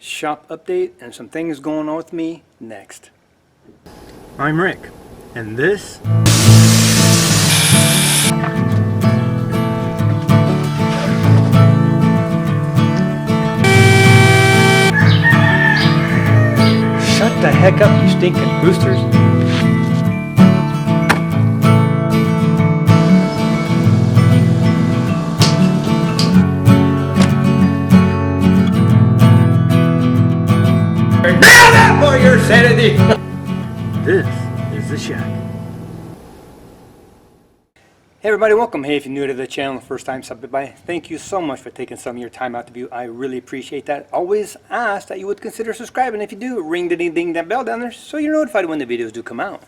shop update and some things going on with me next. I'm Rick, and this shut the heck up, you stinking boosters. For your sanity. This is the shack. Hey everybody, welcome. Hey, if you're new to the channel, first time stopping by, thank you so much for taking some of your time out to view. I really appreciate that. Always ask that you would consider subscribing. If you do, ring the ding that bell down there so you're notified when the videos do come out.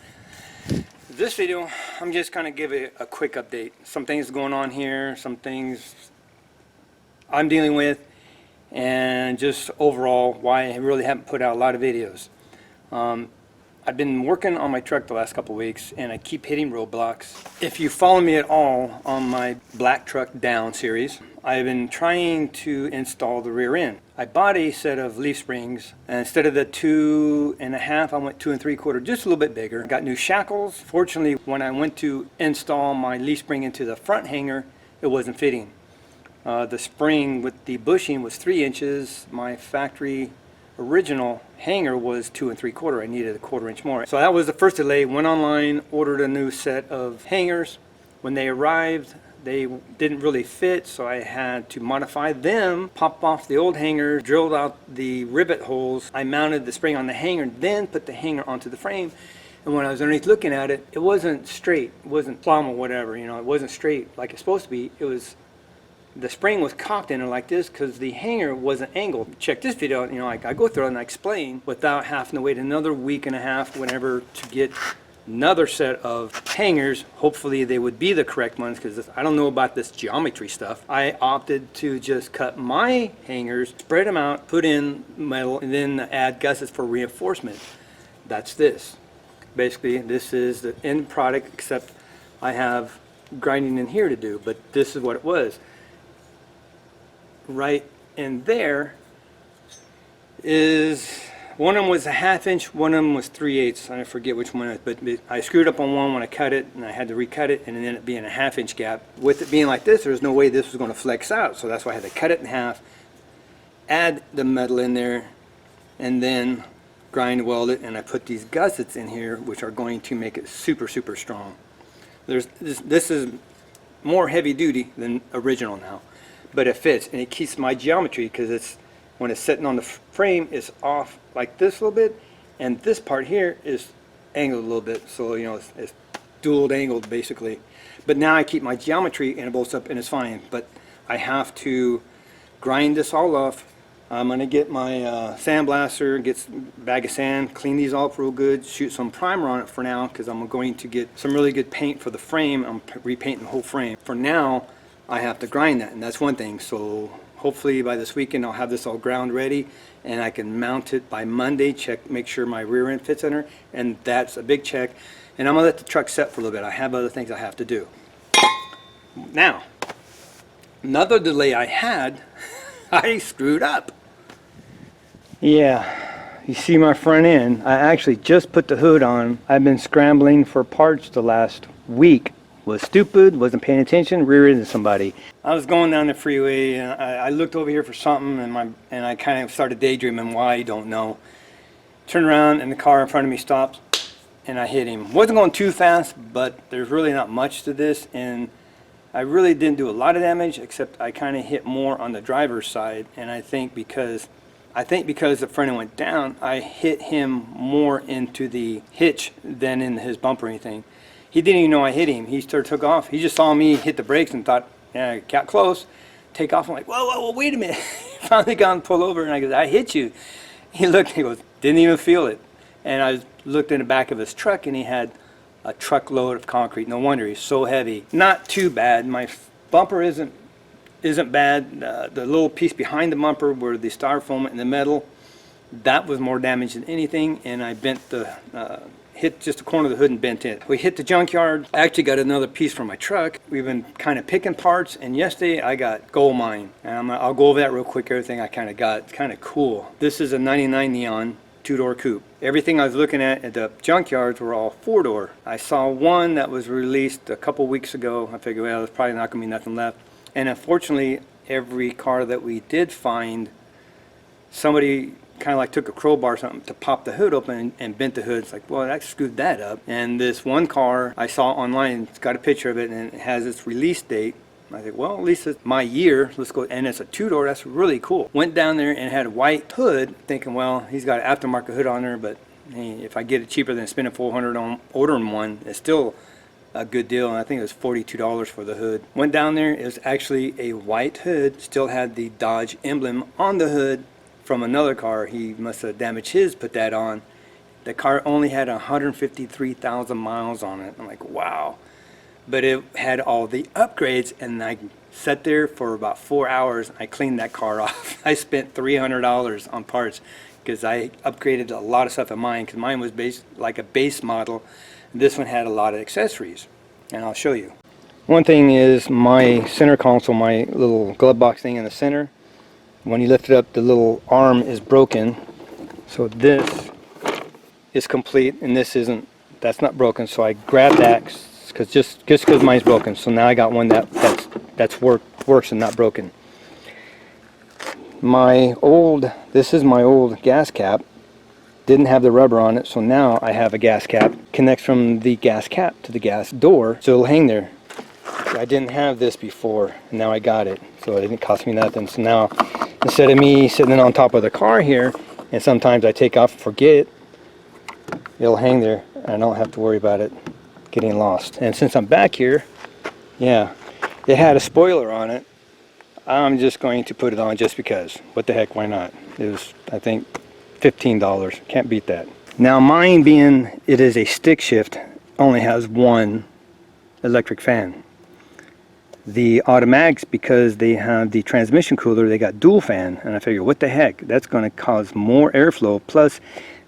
This video, I'm just kind of give it a quick update. Some things going on here, some things I'm dealing with, and just overall why I really haven't put out a lot of videos. I've been working on my truck the last couple weeks and I keep hitting roadblocks. If you follow me at all on my Black Truck Down series, I've been trying to install the rear end. I bought a set of leaf springs, and instead of the 2.5, I went 2 3/4, just a little bit bigger. Got new shackles. Fortunately, when I went to install my leaf spring into the front hanger, it wasn't fitting. The spring with the bushing was 3 inches. My factory original hanger was 2 3/4. I needed a 1/4 inch more. So that was the first delay. Went online, ordered a new set of hangers. When they arrived, they didn't really fit, so I had to modify them, pop off the old hanger, drilled out the rivet holes. I mounted the spring on the hanger, then put the hanger onto the frame. And when I was underneath looking at it, it wasn't straight. It wasn't plumb or whatever, it wasn't straight like it's supposed to be. It was, the spring was cocked in it like this because the hanger wasn't angled. Check this video out, I go through it and I explain without having to wait another week and a half, whenever, to get another set of hangers. Hopefully they would be the correct ones, because I don't know about this geometry stuff. I opted to just cut my hangers, spread them out, put in metal, and then add gussets for reinforcement. That's this. Basically, this is the end product, except I have grinding in here to do, but this is what it was. Right in there is, one of them was a 1/2 inch, one of them was 3/8. I forget which one, but I screwed up on one when I cut it, and I had to recut it, and it ended up being a 1/2 inch gap. With it being like this, there's no way this was going to flex out, so that's why I had to cut it in half, add the metal in there, and then grind weld it, and I put these gussets in here, which are going to make it super strong. This is more heavy duty than original now, but it fits, and it keeps my geometry, because it's, when it's sitting on the frame, it's off like this a little bit, and this part here is angled a little bit, so it's dual angled basically. But now I keep my geometry and it bolts up and it's fine. But I have to grind this all off. I'm gonna get my sandblaster, get a bag of sand, clean these all up real good, shoot some primer on it for now, because I'm going to get some really good paint for the frame. I'm repainting the whole frame. For now, I have to grind that, and that's one thing. So hopefully by this weekend I'll have this all ground ready, and I can mount it by Monday, make sure my rear end fits in her, and that's a big check. And I'm gonna let the truck set for a little bit. I have other things I have to do. Now, another delay I had, I screwed up. Yeah, you see my front end. I actually just put the hood on. I've been scrambling for parts the last week. Was stupid, wasn't paying attention, rear-ended somebody. I was going down the freeway, and I looked over here for something, and I kind of started daydreaming why, I don't know. Turned around, and the car in front of me stopped, and I hit him. Wasn't going too fast, but there's really not much to this, and I really didn't do a lot of damage, except I kind of hit more on the driver's side, and I think because the front end went down, I hit him more into the hitch than in his bumper or anything. He didn't even know I hit him. He took off. He just saw me hit the brakes and thought, yeah, I got close. Take off. I'm like, whoa, wait a minute. Finally got him to pull over, and I go, I hit you. He looked, he goes, didn't even feel it. And I looked in the back of his truck, and he had a truckload of concrete. No wonder he's so heavy. Not too bad. My bumper isn't bad. The little piece behind the bumper where the styrofoam and the metal, that was more damage than anything, and I bent the hit just the corner of the hood and bent it. We hit the junkyard. I actually got another piece from my truck. We've been kind of picking parts, and yesterday I got gold mine. And I'll go over that real quick, everything I kind of got. It's kind of cool. This is a 99 Neon 2-door coupe. Everything I was looking at the junkyards were all 4-door. I saw one that was released a couple weeks ago. I figured, well, there's probably not going to be nothing left. And unfortunately, every car that we did find, somebody kind of like took a crowbar or something to pop the hood open and bent the hood. It's like, well, that screwed that up. And this one car I saw online, it's got a picture of it and it has its release date. I think, well, at least it's my year. Let's go. And it's a 2-door. That's really cool. Went down there and had a white hood, thinking, well, he's got an aftermarket hood on there, but hey, if I get it cheaper than spending $400 on ordering one, it's still a good deal. And I think it was $42 for the hood. Went down there. It was actually a white hood. Still had the Dodge emblem on the hood from another car. He must have damaged his, put that on. The car only had 153,000 miles on it. I'm like, wow. But it had all the upgrades, and I sat there for about 4 hours. I cleaned that car off. I spent $300 on parts because I upgraded a lot of stuff in mine, because mine was based like a base model. This one had a lot of accessories, and I'll show you. One thing is my center console, my little glove box thing in the center, when you lift it up, the little arm is broken. So this is complete, and this isn't. That's not broken. So I grabbed that because just because mine's broken. So now I got one that's works and not broken. This is my old gas cap. Didn't have the rubber on it, so now I have a gas cap. Connects from the gas cap to the gas door, so it'll hang there. I didn't have this before, and now I got it, so it didn't cost me nothing. So now, instead of me sitting on top of the car here, and sometimes I take off and forget, it'll hang there, and I don't have to worry about it getting lost. And since I'm back here, yeah, it had a spoiler on it. I'm just going to put it on just because. What the heck, why not? It was, I think, $15. Can't beat that. Now mine, being it is a stick shift, only has one electric fan. The automatics, because they have the transmission cooler, they got dual fan, and I figure, what the heck, that's going to cause more airflow, plus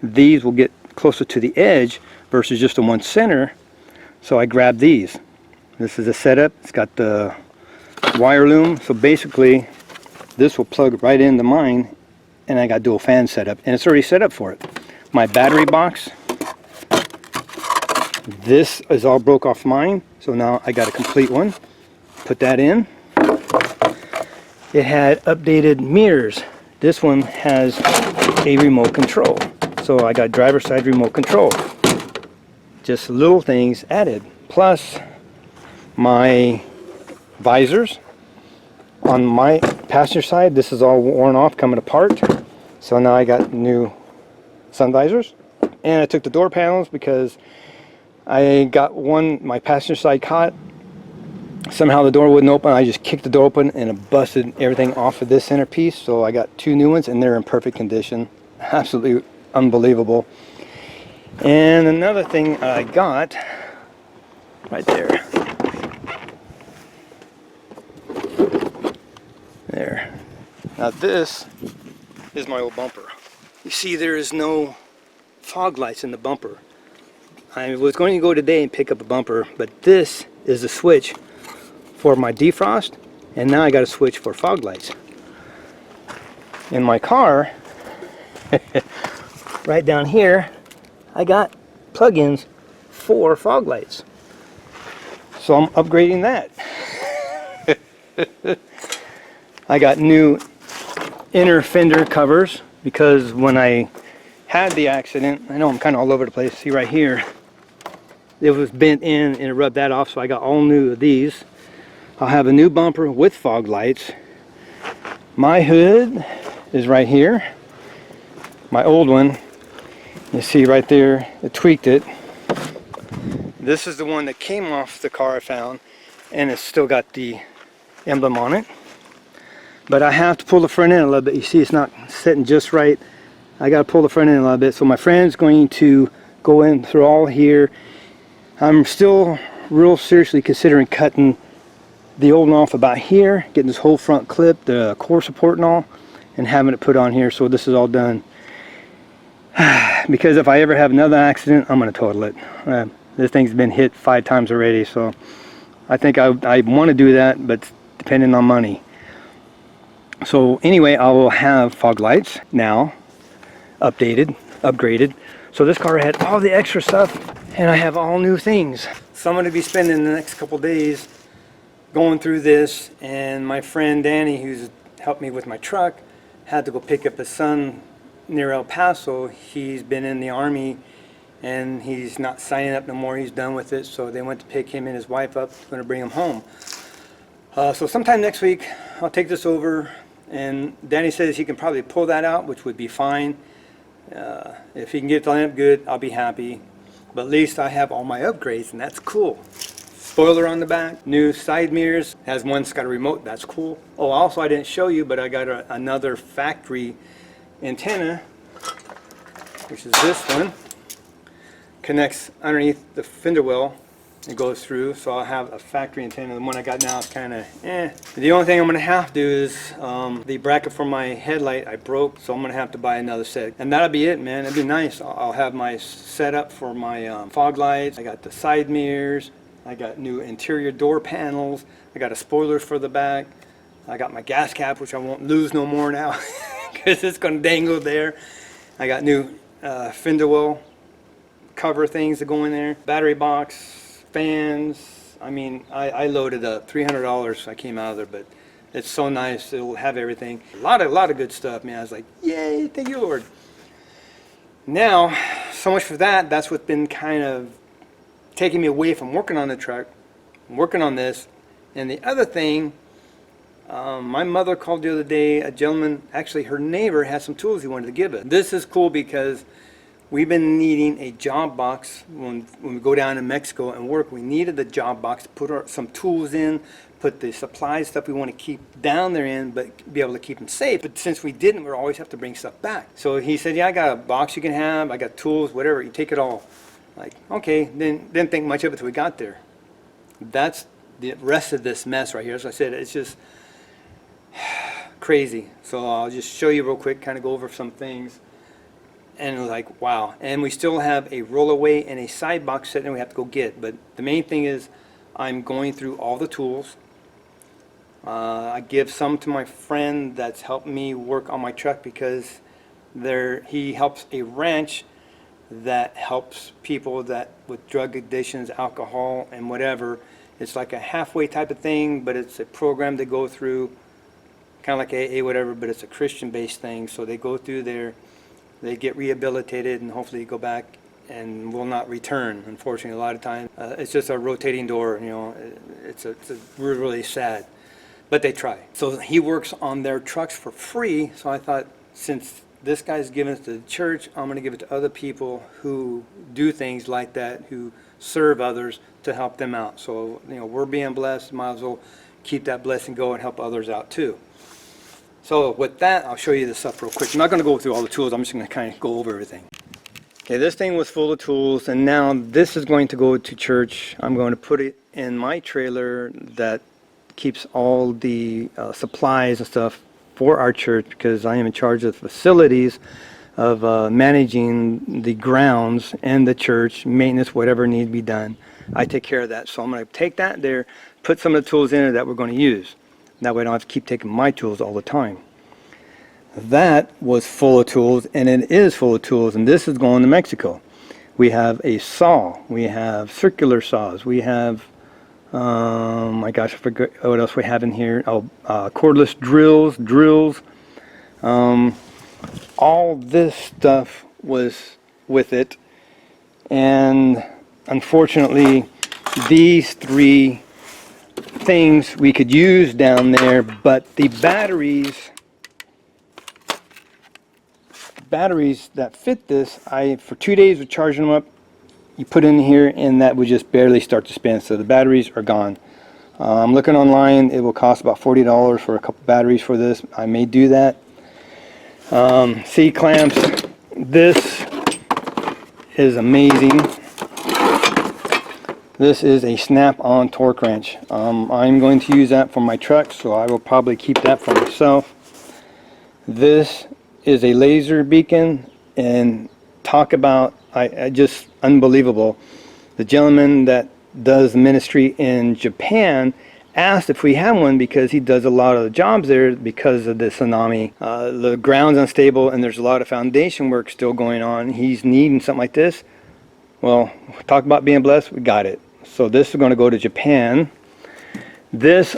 these will get closer to the edge versus just the one center. So I grabbed these. This is a setup. It's got the wire loom, so basically this will plug right into mine, and I got dual fan set up, and it's already set up for it. My battery box, this is all broke off mine, so now I got a complete one. Put that in. It had updated mirrors. This one has a remote control, so I got driver's side remote control. Just little things added. Plus my visors on my passenger side, this is all worn off, coming apart, so now I got new sun visors. And I took the door panels because I got my passenger side caught. Somehow the door wouldn't open. I just kicked the door open and it busted everything off of this centerpiece. So I got two new ones, and they're in perfect condition. Absolutely unbelievable. And another thing I got right there. There. Now this is my old bumper. You see, there is no fog lights in the bumper. I was going to go today and pick up a bumper, but this is the switch for my defrost, and now I got a switch for fog lights. In my car, right down here, I got plug-ins for fog lights. So I'm upgrading that. I got new inner fender covers because when I had the accident, I know I'm kind of all over the place, see right here, it was bent in and it rubbed that off, so I got all new of these. I'll have a new bumper with fog lights. My hood is right here. My old one, you see right there, it tweaked it. This is the one that came off the car I found, and it's still got the emblem on it. But I have to pull the front end a little bit. You see, it's not sitting just right. I got to pull the front end a little bit. So my friend's going to go in through all here. I'm still real seriously considering cutting the old one off about here, getting this whole front clip, the core support and all, and having it put on here. So this is all done. Because if I ever have another accident, I'm going to total it. This thing's been hit 5 times already, so I think I want to do that, but depending on money. So anyway, I will have fog lights now, upgraded. So this car had all the extra stuff, and I have all new things. So I'm going to be spending the next couple days going through this, and my friend Danny, who's helped me with my truck, had to go pick up his son near El Paso. He's been in the Army, and he's not signing up no more. He's done with it, so they went to pick him and his wife up. Going to bring him home. So sometime next week, I'll take this over, and Danny says he can probably pull that out, which would be fine. If he can get it to line up good, I'll be happy. But at least I have all my upgrades, and that's cool. Spoiler on the back, new side mirrors, has one's got a remote, that's cool. Oh, also I didn't show you, but I got another factory antenna, which is this one. Connects underneath the fender well. It goes through, so I'll have a factory antenna. The one I got now is kind of The only thing I'm going to have to do is the bracket for my headlight I broke, so I'm going to have to buy another set. And that'll be it, man. It'll be nice. I'll have my setup for my fog lights. I got the side mirrors. I got new interior door panels. I got a spoiler for the back. I got my gas cap, which I won't lose no more now because it's going to dangle there. I got new fender well cover things that go in there. Battery box, fans. I mean, I loaded up $300. I came out of there, but it's so nice. It'll have everything. A lot of good stuff, man. I was like, yay, thank you, Lord. Now, so much for that. That's what's been kind of taking me away from working on the truck, working on this. And the other thing, my mother called the other day. A gentleman, actually her neighbor, had some tools he wanted to give us. This is cool because we've been needing a job box when we go down to Mexico and work. We needed a job box to put some tools in, put the supplies, stuff we want to keep down there in, but be able to keep them safe. But since we didn't, we always have to bring stuff back. So he said, yeah, I got a box you can have. I got tools, whatever. You take it all. Like, okay, then didn't think much of it till we got there. That's the rest of this mess right here. As I said, it's just crazy. So I'll just show you real quick, kind of go over some things. And it was like, wow. And we still have a rollaway and a side box set that we have to go get. But the main thing is I'm going through all the tools. I give some to my friend that's helped me work on my truck because he helps a ranch that helps people that with drug addictions, alcohol, and whatever. It's like a halfway type of thing, but it's a program they go through, kind of like AA, whatever, but it's a Christian-based thing. So they go through there, they get rehabilitated, and hopefully go back and will not return. Unfortunately, a lot of times it's just a rotating door. You know, it's really sad, but they try. So he works on their trucks for free. So I thought, since this guy's giving it to the church, I'm going to give it to other people who do things like that, who serve others to help them out. So, you know, we're being blessed, might as well keep that blessing going and help others out too. So with that, I'll show you the stuff real quick. I'm not going to go through all the tools. I'm just going to kind of go over everything. Okay, this thing was full of tools, and now this is going to go to church. I'm going to put it in my trailer that keeps all the supplies and stuff for our church, because I am in charge of the facilities of managing the grounds and the church, maintenance, whatever needs to be done. I take care of that. So I'm going to take that there, put some of the tools in it that we're going to use. That way I don't have to keep taking my tools all the time. That was full of tools, and it is full of tools, and this is going to Mexico. We have a saw. We have circular saws. We have my gosh, I forgot what else we have in here. Cordless drills. All this stuff was with it, and unfortunately, these three things we could use down there, but the batteries that fit this, for 2 days was charging them up. You put in here, and that would just barely start to spin, so the batteries are gone. I'm looking online. It will cost about $40 for a couple batteries for this. I may do that. C-clamps. This is amazing. This is a snap-on torque wrench. I'm going to use that for my truck, so I will probably keep that for myself. This is a laser beacon, and talk about, I just unbelievable. The gentleman that does ministry in Japan asked if we had one because he does a lot of the jobs there because of the tsunami. The ground's unstable and there's a lot of foundation work still going on. He's needing something like this. Well, talk about being blessed, we got it. So this is going to go to Japan. This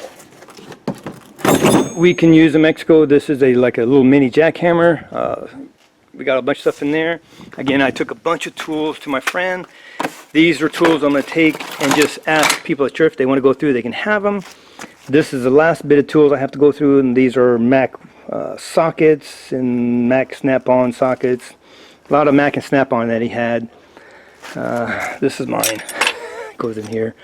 we can use in Mexico. This is like a little mini jackhammer. We got a bunch of stuff in there. Again, I took a bunch of tools to my friend. These are tools I'm going to take and just ask people at church if they want to go through, they can have them. This is the last bit of tools I have to go through, and these are Mac sockets and Mac snap-on sockets. A lot of Mac and snap-on that he had. This is mine. It goes in here.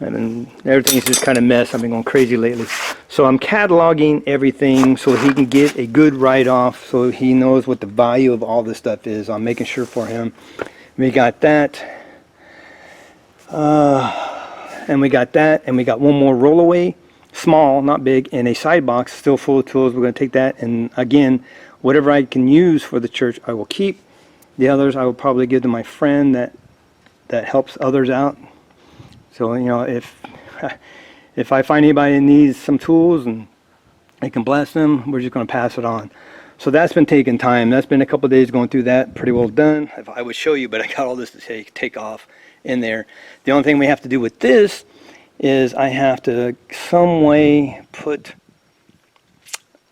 And then everything's just kind of mess. I've been going crazy lately. So I'm cataloging everything so he can get a good write-off, so he knows what the value of all this stuff is. I'm making sure for him. We got that. And we got that. And we got one more rollaway. Small, not big, and a side box still full of tools. We're going to take that. And again, whatever I can use for the church, I will keep. The others I will probably give to my friend that helps others out. So, you know, if I find anybody that needs some tools and I can bless them, we're just going to pass it on. So that's been taking time. That's been a couple of days going through that. Pretty well done. If I would show you, but I got all this to take off in there. The only thing we have to do with this is I have to some way put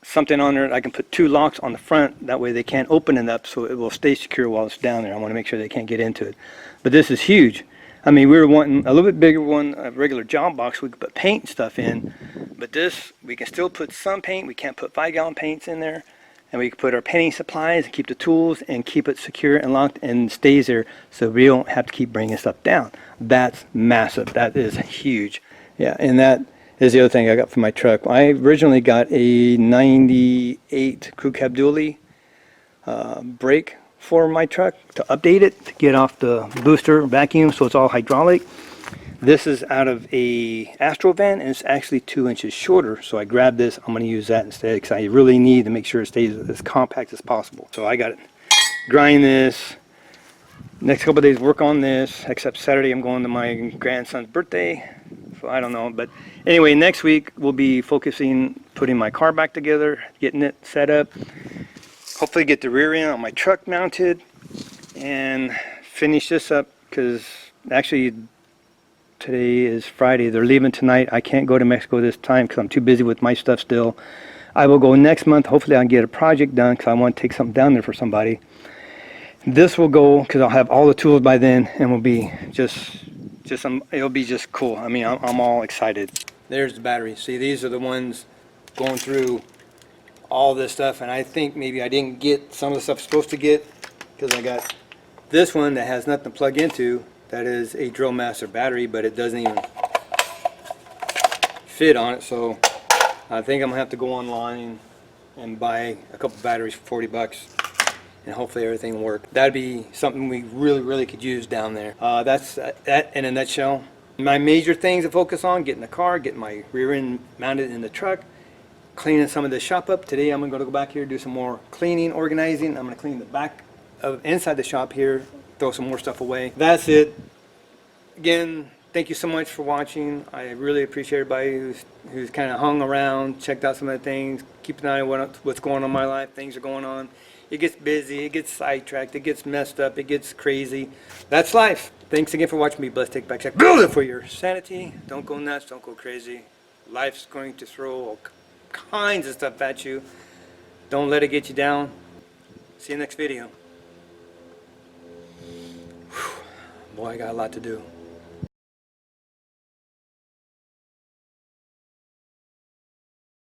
something on there. I can put 2 locks on the front. That way they can't open it up, so it will stay secure while it's down there. I want to make sure they can't get into it. But this is huge. I mean, we were wanting a little bit bigger one, a regular job box we could put paint and stuff in. But this, we can still put some paint. We can't put 5-gallon paints in there. And we can put our painting supplies and keep the tools and keep it secure and locked and stays there, so we don't have to keep bringing stuff down. That's massive. That is huge. Yeah, and that is the other thing I got for my truck. I originally got a 98 crew cab dually brake for my truck to update it, to get off the booster vacuum, so it's all hydraulic. This is out of a Astrovan, and it's actually 2 inches shorter, so I grabbed this. I'm going to use that instead because I really need to make sure it stays as compact as possible. So I got it. Grind this. Next couple of days work on this, except Saturday I'm going to my grandson's birthday, so I don't know. But anyway, next week we'll be focusing putting my car back together, getting it set up, hopefully get the rear end on my truck mounted, and finish this up because actually today is Friday. They're leaving tonight. I can't go to Mexico this time because I'm too busy with my stuff still. I will go next month. Hopefully I can get a project done because I want to take something down there for somebody. This will go because I'll have all the tools by then, and will be it'll be just cool. I mean, I'm all excited. There's the battery. See, these are the ones going through all this stuff, and I think maybe I didn't get some of the stuff I'm supposed to get because I got this one that has nothing to plug into. That is a Drill Master battery, but it doesn't even fit on it, so I think I'm gonna have to go online and buy a couple batteries for 40 bucks, and hopefully everything will work. That'd be something we really could use down there. That's that in a nutshell. My major things to focus on: getting the car, getting my rear end mounted in the truck, cleaning some of the shop up. Today I'm gonna go back here, do some more cleaning, organizing. I'm gonna clean the back of inside the shop here, throw some more stuff away. That's it. Again, thank you so much for watching. I really appreciate everybody who's kind of hung around, checked out some of the things, keep an eye on what's going on in my life. Things are going on. It gets busy, it gets sidetracked, it gets messed up, it gets crazy. That's life. Thanks again for watching. Be blessed. Take back check. Build it for your sanity. Don't go nuts. Don't go crazy. Life's going to throw all kinds of stuff at you. Don't let it get you down. See you next video. Boy, I got a lot to do.